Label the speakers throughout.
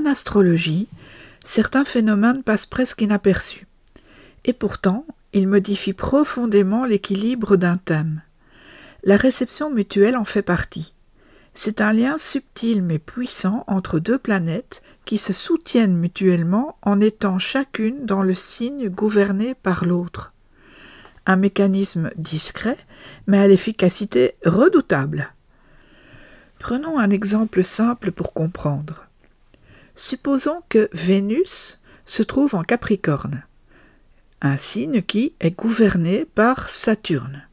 Speaker 1: astrologie, certains phénomènes passent presque inaperçus. Et pourtant, ils modifient profondément l'équilibre d'un thème. La réception mutuelle en fait partie. C'est un lien subtil mais puissant entre deux planètes qui se soutiennent mutuellement en étant chacune dans le signe gouverné par l'autre. Un mécanisme discret, mais à l'efficacité redoutable. Prenons un exemple simple pour comprendre. Supposons que Vénus se trouve en Capricorne, un signe qui est gouverné par Saturne,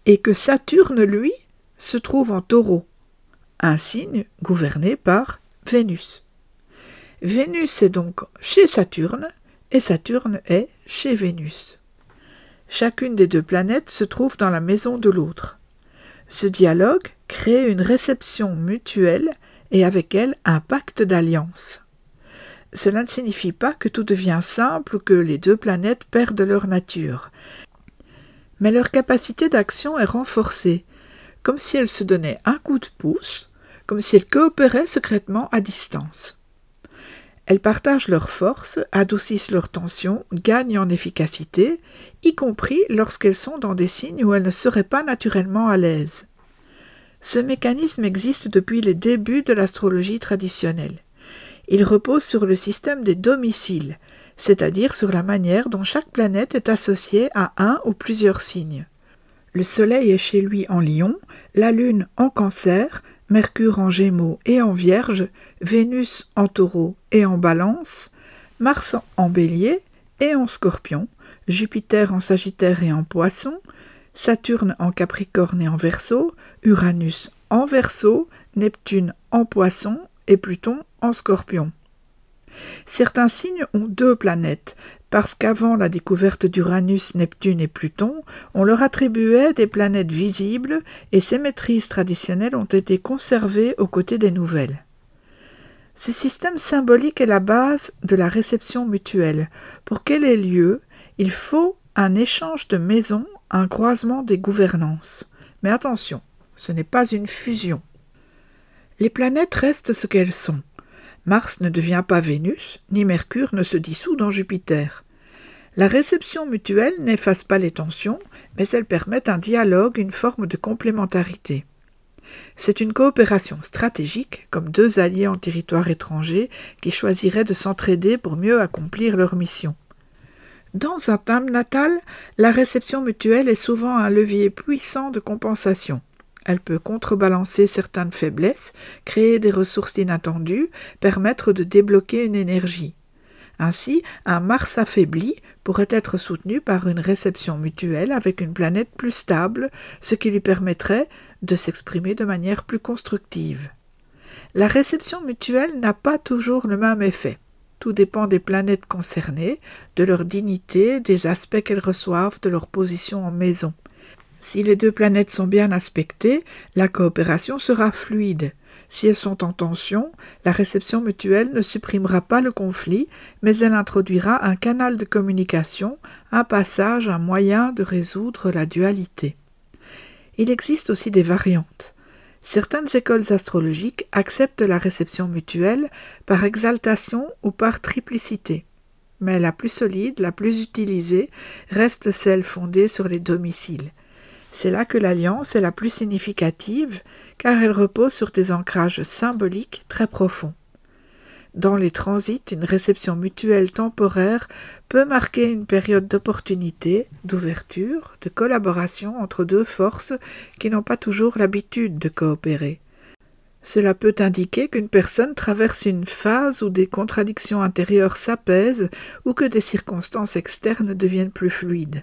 Speaker 1: et que Saturne, lui, se trouve en Taureau, un signe gouverné par Vénus. Vénus est donc chez Saturne, et Saturne est chez Vénus. Chacune des deux planètes se trouve dans la maison de l'autre. Ce dialogue crée une réception mutuelle et avec elle un pacte d'alliance. Cela ne signifie pas que tout devient simple ou que les deux planètes perdent leur nature. Mais leur capacité d'action est renforcée, comme si elles se donnaient un coup de pouce, comme si elles coopéraient secrètement à distance. Elles partagent leurs forces, adoucissent leurs tensions, gagnent en efficacité, y compris lorsqu'elles sont dans des signes où elles ne seraient pas naturellement à l'aise. Ce mécanisme existe depuis les débuts de l'astrologie traditionnelle. Il repose sur le système des domiciles, c'est-à-dire sur la manière dont chaque planète est associée à un ou plusieurs signes. Le Soleil est chez lui en Lion, la Lune en Cancer, Mercure en Gémeaux et en Vierge, Vénus en Taureau et en Balance, Mars en Bélier et en Scorpion, Jupiter en Sagittaire et en Poisson, Saturne en Capricorne et en Verseau, Uranus en Verseau, Neptune en Poisson et Pluton en Scorpion. Certains signes ont deux planètes, parce qu'avant la découverte d'Uranus, Neptune et Pluton, on leur attribuait des planètes visibles et ces maîtrises traditionnelles ont été conservées aux côtés des nouvelles. Ce système symbolique est la base de la réception mutuelle. Pour qu'elle ait lieu, il faut un échange de maisons, un croisement des gouvernances. Mais attention, ce n'est pas une fusion. Les planètes restent ce qu'elles sont. Mars ne devient pas Vénus, ni Mercure ne se dissout dans Jupiter. La réception mutuelle n'efface pas les tensions, mais elle permet un dialogue, une forme de complémentarité. C'est une coopération stratégique, comme deux alliés en territoire étranger qui choisiraient de s'entraider pour mieux accomplir leur mission. Dans un thème natal, la réception mutuelle est souvent un levier puissant de compensation. Elle peut contrebalancer certaines faiblesses, créer des ressources inattendues, permettre de débloquer une énergie. Ainsi, un Mars affaibli pourrait être soutenu par une réception mutuelle avec une planète plus stable, ce qui lui permettrait de s'exprimer de manière plus constructive. La réception mutuelle n'a pas toujours le même effet. Tout dépend des planètes concernées, de leur dignité, des aspects qu'elles reçoivent, de leur position en maison. Si les deux planètes sont bien aspectées, la coopération sera fluide. Si elles sont en tension, la réception mutuelle ne supprimera pas le conflit, mais elle introduira un canal de communication, un passage, un moyen de résoudre la dualité. Il existe aussi des variantes. Certaines écoles astrologiques acceptent la réception mutuelle par exaltation ou par triplicité. Mais la plus solide, la plus utilisée, reste celle fondée sur les domiciles. C'est là que l'alliance est la plus significative, car elle repose sur des ancrages symboliques très profonds. Dans les transits, une réception mutuelle temporaire peut marquer une période d'opportunité, d'ouverture, de collaboration entre deux forces qui n'ont pas toujours l'habitude de coopérer. Cela peut indiquer qu'une personne traverse une phase où des contradictions intérieures s'apaisent ou que des circonstances externes deviennent plus fluides.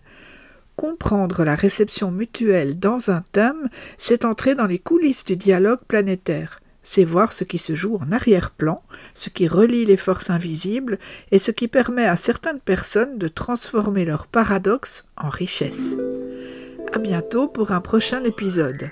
Speaker 1: Comprendre la réception mutuelle dans un thème, c'est entrer dans les coulisses du dialogue planétaire. C'est voir ce qui se joue en arrière-plan, ce qui relie les forces invisibles et ce qui permet à certaines personnes de transformer leurs paradoxes en richesse. À bientôt pour un prochain épisode.